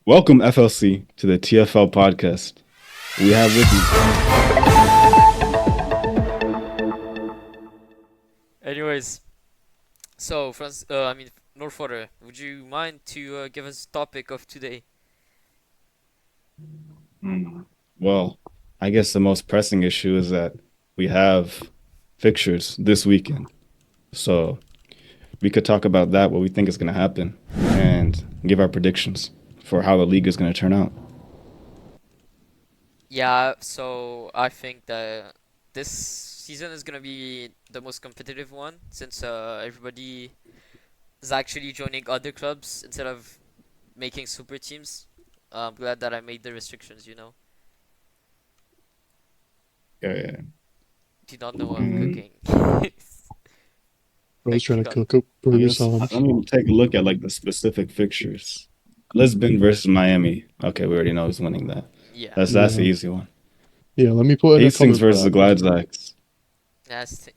Welcome, FLC, to the TFL podcast. We have with you. Anyways, so no further, would you mind to give us topic of today? Well, I guess the most pressing issue is that we have fixtures this weekend. So we could talk about that, what we think is going to happen, and give our predictions for how the league is going to turn out. Yeah, so I think that this season is gonna be the most competitive one since everybody is actually joining other clubs instead of making super teams. I'm glad that I made the restrictions. Yeah. Do not know I'm cooking. Bro's trying to cook up I'm Bruce going on. to take a look at like the specific fixtures. Lisbon versus Miami. Okay, we already know who's winning that. Yeah, That's the easy one. Yeah, let me put in a Hastings comment for versus that. Gladbach. that's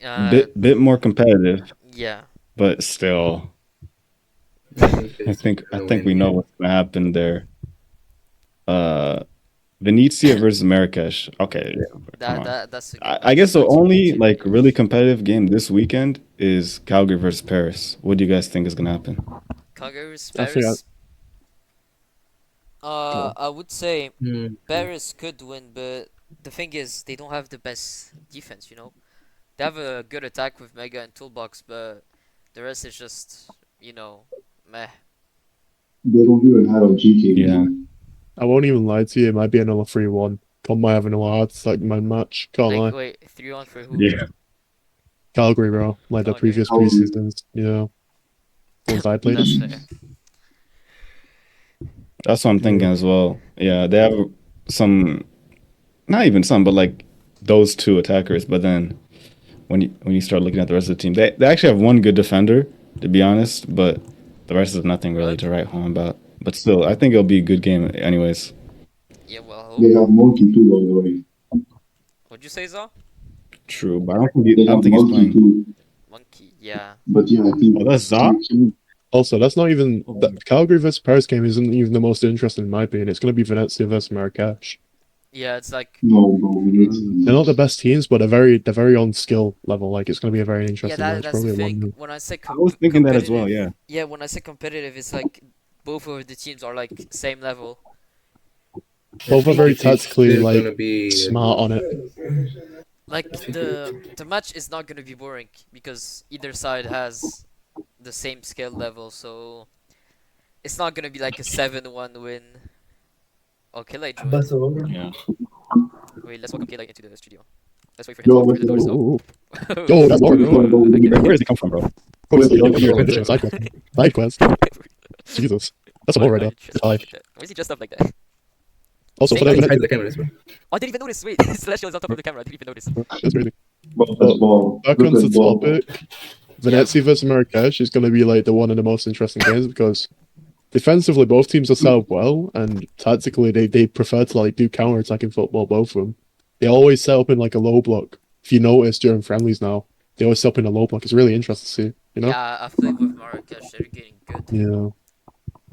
Bit more competitive, yeah. but still, I think we know what's gonna happen there. Venezia versus Marrakesh. Okay, come on. That's a good I guess the match. only like really competitive game this weekend is Calgary versus Paris. What do you guys think is gonna happen? Calgary versus I think Paris. I would say Paris could win, but the thing is, they don't have the best defense. They have a good attack with Mega and Toolbox, but the rest is just, meh. They don't even have a GK. Yeah. I won't even lie to you, it might be another 3-1. Con might have an hard my match. Can't lie. Like, wait, 3-1 for who? Yeah. Calgary, bro. Like the Calgary. previous preseasons. Yeah. Once I played. That's fair. That's what I'm thinking as well. Yeah, they have some, not even some, but like those two attackers. But then when you start looking at the rest of the team, they actually have one good defender, to be honest, but the rest is nothing really to write home about. But still, I think it'll be a good game anyways. Yeah, well, They have Monkey too, by the way. what'd you say, Zal? True, but I don't They have think he's Monkey playing. too. Monkey, yeah. But yeah, I think. Oh, that's Za? Also, that's not even the Calgary versus Paris game isn't even the most interesting in my opinion. It's gonna be Venezia versus Marrakesh. Yeah, it's like, No, bro. They're not the best teams, but they're very on skill level. Like it's gonna be a very yeah, interesting match. that's the Probably a thing. 1-0. When I say I was thinking that as well, yeah. Yeah, when I say competitive, it's like both of the teams are like same level. Both are very tactically Still like gonna be smart on it. Like the match is not gonna be boring because either side has the same skill level, so it's not gonna be like a 7-1 win. Oh, Killay joined. Yeah. Wait, let's welcome Killay into the studio. Let's wait for him to Yo, open the doors. Oh, that's more. Where does he come from, bro? Side quest. Side quest. Jesus. That's a more right now. Why is he dressed up like that? Also, for hide that, the cameras, bro. Oh, I didn't even notice. Wait, Celestial is on top of the camera. I didn't even notice. that's crazy. Ball. Back onto the topic. Venezia versus Marrakesh is going to be like the one of the most interesting games because defensively both teams are set up well, and tactically they prefer to like do counter attacking football. Both of them, they always set up in like a low block. If you notice during friendlies now, they always set up in a low block. It's really interesting to see. You know? Yeah, I've played with Marrakesh. They're getting good. Yeah.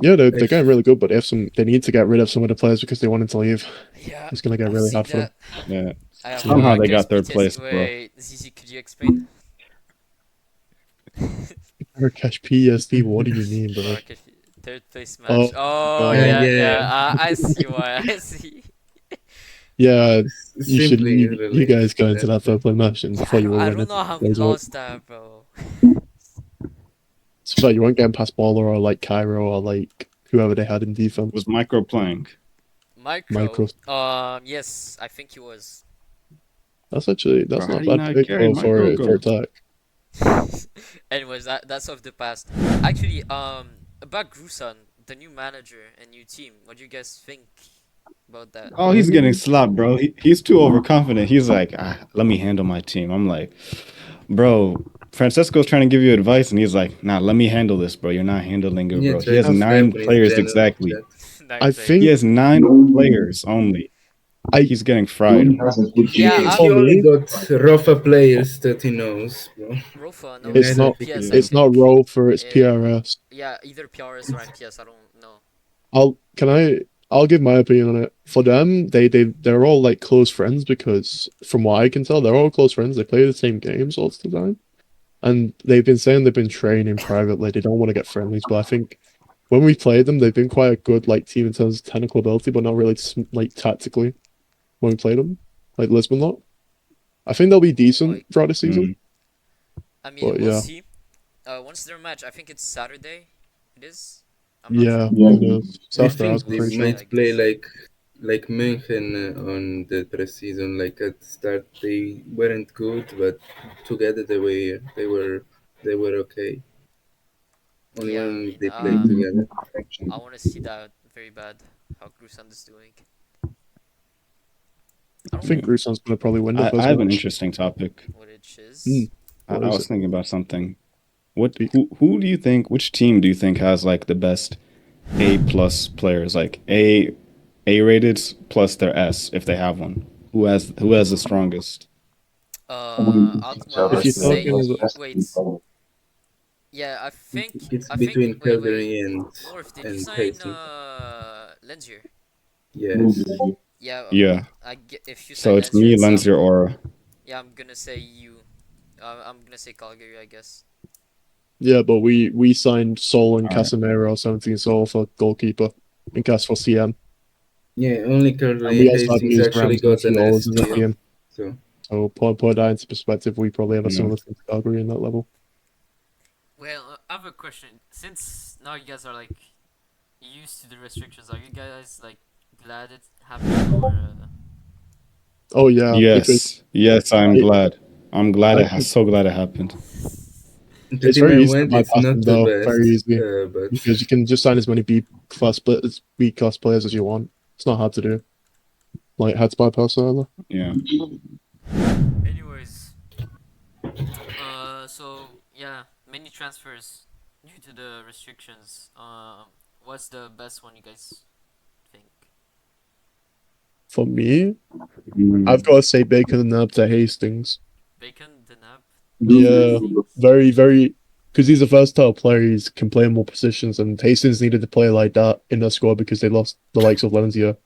Yeah, they're getting really good, but they need to get rid of some of the players because they wanted to leave. Yeah, It's gonna get really hard for them. Yeah. I have Somehow they Marrakesh got third PTSD. place, bro. Wait, Zizi, could you explain? Marrakesh PSD, what do you mean, bro? Marrakesh third place match. Oh, Yeah. I see why. I see. Yeah, you Simply guys go into that third place match and before you were I winning. don't know how we Those were- lost that, bro. It's like you weren't getting past Baller or like Cairo or like whoever they had in defense. Was Micro playing? Micro. Yes, I think he was. That's Bro, not how do you bad not pick carry for Micro attack. Anyways, that's of the past. Actually, about Grusan, the new manager and new team. What do you guys think about that? Oh, he's getting slapped, bro. He's too overconfident. He's like, let me handle my team. I'm like, bro, Francesco's trying to give you advice, and he's like, nah, let me handle this, bro. You're not handling it, bro. He has 9 players exactly. I think He has 9 players only. He's getting fried. Yeah, he only got Rafa players that he knows, bro. Rofa, no, it's not PS, I it's think. not Rover, it's PRS. Yeah, either PRS or MPS. I don't know. I'll give my opinion on it. For them, they're all like close friends because from what I can tell, they're all close friends. They play the same games all the time. And they've been saying they've been training privately. They don't want to get friendlies, but I think when we played them, they've been quite a good like team in terms of technical ability, but not really like tactically when we played them, like Lisbon lot. I think they'll be decent Like, throughout the season, I mean, but we'll yeah, see. Once their match, I think it's Saturday. It is. I'm not yeah, sure. Yeah. it is. I Saturday, think I'm they pretty sure. Yeah, I might play guess. like München on the preseason. Like at the start, they weren't good, but together they were okay. Only Yeah, I when mean, they played together. I want to see that very bad. How Grusan is doing. I I don't think know Grusan's gonna probably win the I first have an match. interesting topic. what it Hmm, is. what I is was it? thinking about something. What Speak. who do you think? Which team do you think has like the best A+ players, like A rated plus their S if they have one? Who has the strongest? Well, If I'd you're talking say about, wait. Yeah, I think it's I think between wait. Calgary Morph, did you and sign Helsinki. Lenzier? Yes. Yeah, Yeah. if you sign So it's Lenzier me, and Sam, Lenzier, Aura. yeah, I'm gonna say you. I'm gonna say Calgary, I guess. yeah, but we signed Sol and All right. Casemiro, 17 Sol for goalkeeper, and Cas for CM, Yeah, only and Calgary we also have Hastings used actually Ramsey and got an S Fiolas in the tier. team. So So put that into perspective, we probably have a Yeah. similar thing to Calgary in that level. Well, I have a question. Since now you guys are like used to the restrictions, are you guys like glad it happened or? Oh yeah, because Yes. Yes, I'm it, glad. I'm glad I, so glad it happened. the it's team very I easy to went, it's bypass them not the though, very best, easy, but because you can just sign as many B class players as you want. It's not hard to do. Like had to bypass either. Yeah. Anyways, so yeah, many transfers due to the restrictions. What's the best one you guys think? For me, I've Mm. got to say Bacon and Nab to Hastings. Bacon, Denab, Yeah, Hastings. very, very, because he's a versatile player. He can play in more positions, and Hastings needed to play like that in their squad because they lost the likes of Lenzia,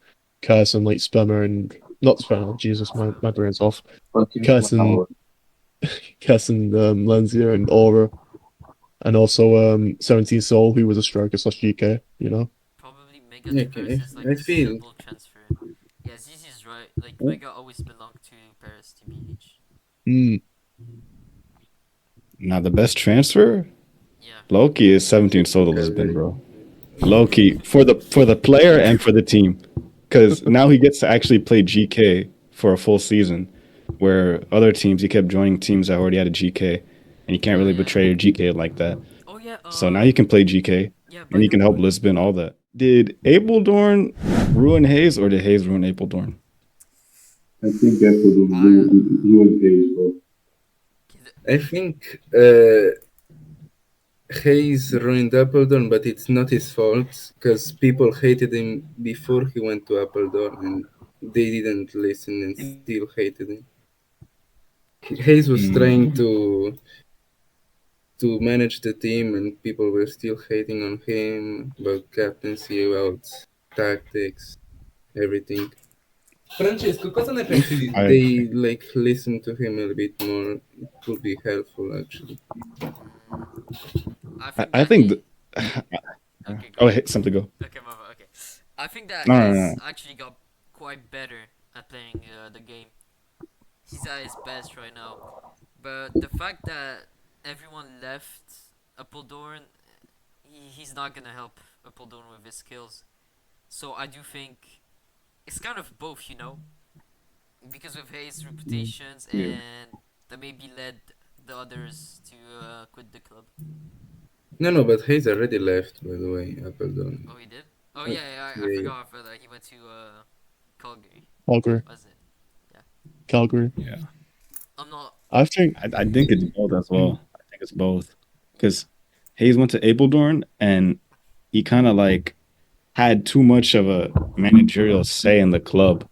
Curson, like Spemmer, and not Spemmer. Jesus, my brain's off. Curson, Curson, Lenzia, and Aura, and also 17 Soul, who was a striker slash GK. You know. Probably Mega yeah, to okay, Paris is like I the feel simple transfer. Yeah, Zizi is right. Like Mega always belonged to Paris to BH. Hmm. Now the best transfer, Yeah. Loki, is 17 to Soda Lisbon, Calgary. bro. Loki for the player and for the team, because now he gets to actually play GK for a full season, where other teams he kept joining teams that already had a GK, and you can't Oh really yeah. betray your GK like that. Oh yeah. So now he can play GK, Yeah. and By he the can help way, Lisbon, all that. Did Apeldoorn ruin Hayes, or did Hayes ruin Apeldoorn? I think that would I ruin Hayes, bro. I think Hayes ruined Appledorn, but it's not his fault because people hated him before he went to Appledorn and they didn't listen and still hated him. Hayes was trying Mm. to manage the team and people were still hating on him about captaincy, about tactics, everything. Francesco, cosa ne pensi di I they like listen to him a bit more? It would be helpful actually. I I, think I that think. he. Okay, go Oh, ahead. simply go. Okay, okay. I think that No, no, he's no. actually got quite better at playing the game. He's at his best right now. But the fact that everyone left Appledorn, he's not gonna help Appledorn with his skills. So I do think it's kind of both, because of Hayes' reputations Yeah. and that maybe led the others to quit the club. No, but Hayes already left, by the way, Appledorn. Oh, he did. Oh Uh, yeah, I yeah, forgot for that. He went to Calgary. Calgary, Was it? Yeah. Calgary. Yeah. I'm not. I think I think it's both as well. I think it's both. Because Hayes went to Apeldoorn and he kind of like had too much of a managerial say in the club,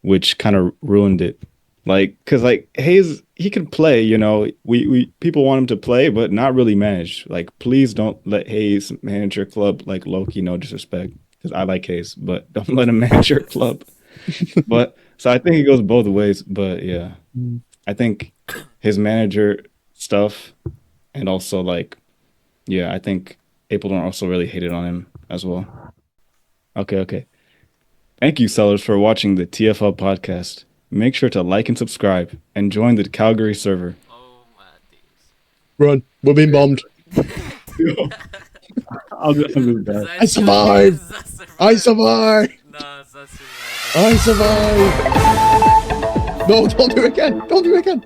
which kind of ruined it. Like, because like Hayes, he could play, we people want him to play, but not really manage. Like, please don't let Hayes manage your club like Loki, no disrespect. because I like Hayes, but don't let him manage your club. But so I think it goes both ways. But yeah, I think his manager stuff, and also like, yeah, I think Apeldoorn also really hated on him as well. Okay. Thank you, sellers, for watching the TFL podcast. Make sure to like and subscribe and join the Calgary server. Oh my days. Run. We're being bombed. I'll do that. I survived. I survived. Nah, that's I survived. No, don't do it again. Don't do it again.